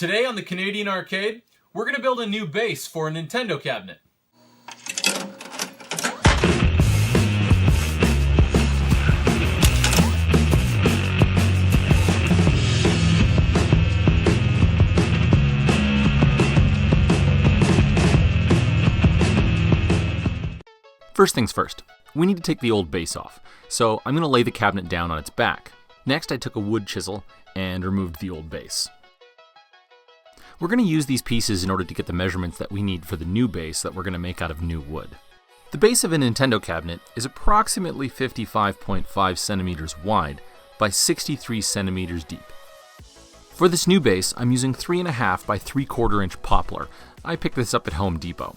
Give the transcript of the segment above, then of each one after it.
Today on the Canadian Arcade, we're going to build a new base for a Nintendo cabinet. First things first, we need to take the old base off, so I'm going to lay the cabinet down on its back. Next, I took a wood chisel and removed the old base. We're going to use these pieces in order to get the measurements that we need for the new base that we're going to make out of new wood. The base of a Nintendo cabinet is approximately 55.5 centimeters wide by 63 centimeters deep. For this new base, I'm using 3.5 by 3/4 inch poplar. I picked this up at Home Depot.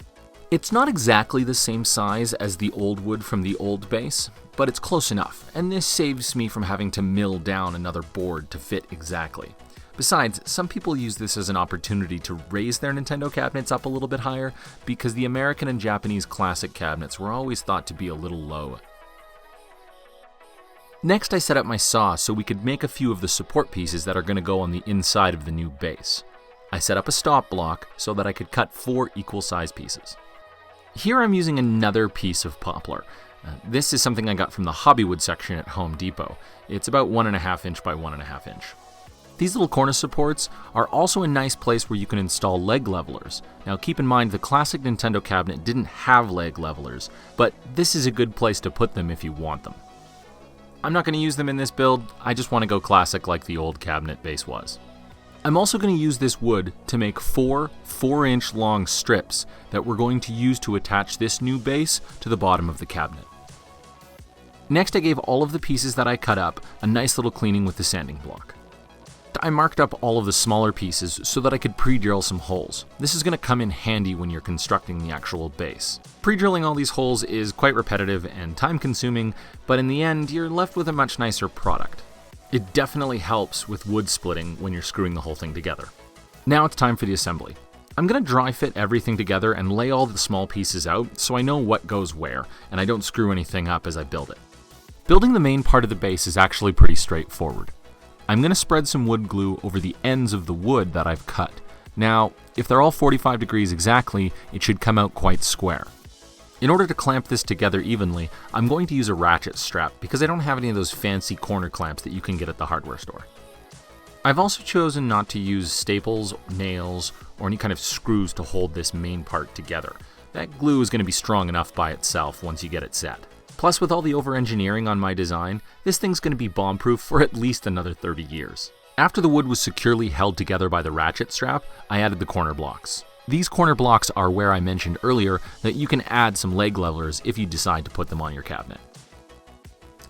It's not exactly the same size as the old wood from the old base, but it's close enough, and this saves me from having to mill down another board to fit exactly. Besides, some people use this as an opportunity to raise their Nintendo cabinets up a little bit higher, because the American and Japanese classic cabinets were always thought to be a little low. Next, I set up my saw so we could make a few of the support pieces that are going to go on the inside of the new base. I set up a stop block so that I could cut 4 equal size pieces. Here I'm using another piece of poplar. This is something I got from the Hobbywood section at Home Depot. It's about 1.5 inch by 1.5 inch. These little cornice supports are also a nice place where you can install leg levelers. Now keep in mind the classic Nintendo cabinet didn't have leg levelers, but this is a good place to put them if you want them. I'm not going to use them in this build, I just want to go classic like the old cabinet base was. I'm also going to use this wood to make 4 4-inch long strips that we're going to use to attach this new base to the bottom of the cabinet. Next, I gave all of the pieces that I cut up a nice little cleaning with the sanding block. I marked up all of the smaller pieces so that I could pre-drill some holes. This is going to come in handy when you're constructing the actual base. Pre-drilling all these holes is quite repetitive and time-consuming, but in the end, you're left with a much nicer product. It definitely helps with wood splitting when you're screwing the whole thing together. Now it's time for the assembly. I'm going to dry fit everything together and lay all the small pieces out so I know what goes where, and I don't screw anything up as I build it. Building the main part of the base is actually pretty straightforward. I'm going to spread some wood glue over the ends of the wood that I've cut. Now, if they're all 45 degrees exactly, it should come out quite square. In order to clamp this together evenly, I'm going to use a ratchet strap because I don't have any of those fancy corner clamps that you can get at the hardware store. I've also chosen not to use staples, nails, or any kind of screws to hold this main part together. That glue is going to be strong enough by itself once you get it set. Plus, with all the over-engineering on my design, this thing's going to be bomb-proof for at least another 30 years. After the wood was securely held together by the ratchet strap, I added the corner blocks. These corner blocks are where I mentioned earlier that you can add some leg levelers if you decide to put them on your cabinet.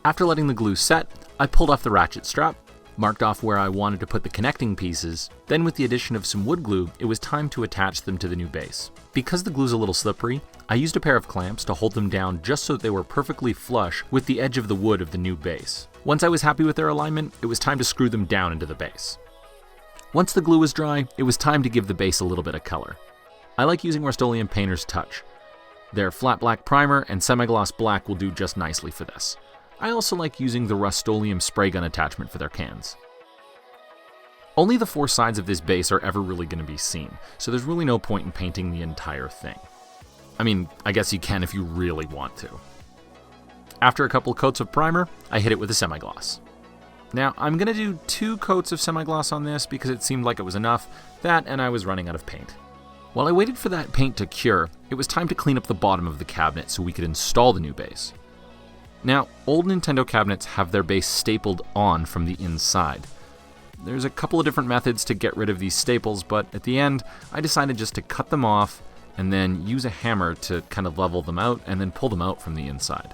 After letting the glue set, I pulled off the ratchet strap, marked off where I wanted to put the connecting pieces, then with the addition of some wood glue, it was time to attach them to the new base. Because the glue's a little slippery, I used a pair of clamps to hold them down just so that they were perfectly flush with the edge of the wood of the new base. Once I was happy with their alignment, it was time to screw them down into the base. Once the glue was dry, it was time to give the base a little bit of color. I like using Rust-Oleum Painter's Touch. Their flat black primer and semi-gloss black will do just nicely for this. I also like using the Rust-Oleum spray gun attachment for their cans. Only the 4 sides of this base are ever really going to be seen, so there's really no point in painting the entire thing. I mean, I guess you can if you really want to. After a couple coats of primer, I hit it with a semi-gloss. Now, I'm going to do 2 coats of semi-gloss on this because it seemed like it was enough, that and I was running out of paint. While I waited for that paint to cure, it was time to clean up the bottom of the cabinet so we could install the new base. Now, old Nintendo cabinets have their base stapled on from the inside. There's a couple of different methods to get rid of these staples, but at the end, I decided just to cut them off and then use a hammer to kind of level them out and then pull them out from the inside.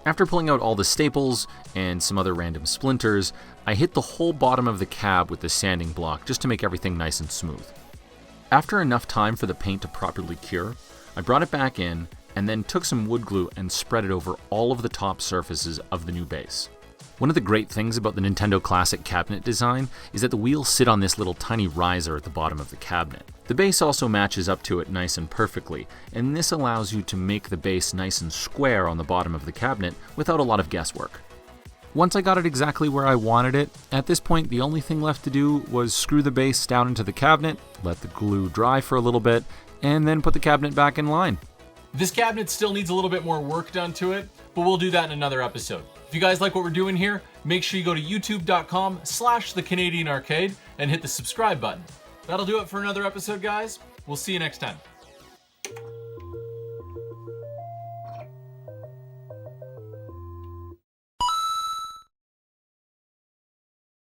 After pulling out all the staples and some other random splinters, I hit the whole bottom of the cab with the sanding block just to make everything nice and smooth. After enough time for the paint to properly cure, I brought it back in and then took some wood glue and spread it over all of the top surfaces of the new base. One of the great things about the Nintendo Classic cabinet design is that the wheels sit on this little tiny riser at the bottom of the cabinet. The base also matches up to it nice and perfectly, and this allows you to make the base nice and square on the bottom of the cabinet without a lot of guesswork. Once I got it exactly where I wanted it, at this point the only thing left to do was screw the base down into the cabinet, let the glue dry for a little bit, and then put the cabinet back in line. This cabinet still needs a little bit more work done to it, but we'll do that in another episode. If you guys like what we're doing here, make sure you go to youtube.com/thecanadianarcade and hit the subscribe button. That'll do it for another episode, guys. We'll see you next time.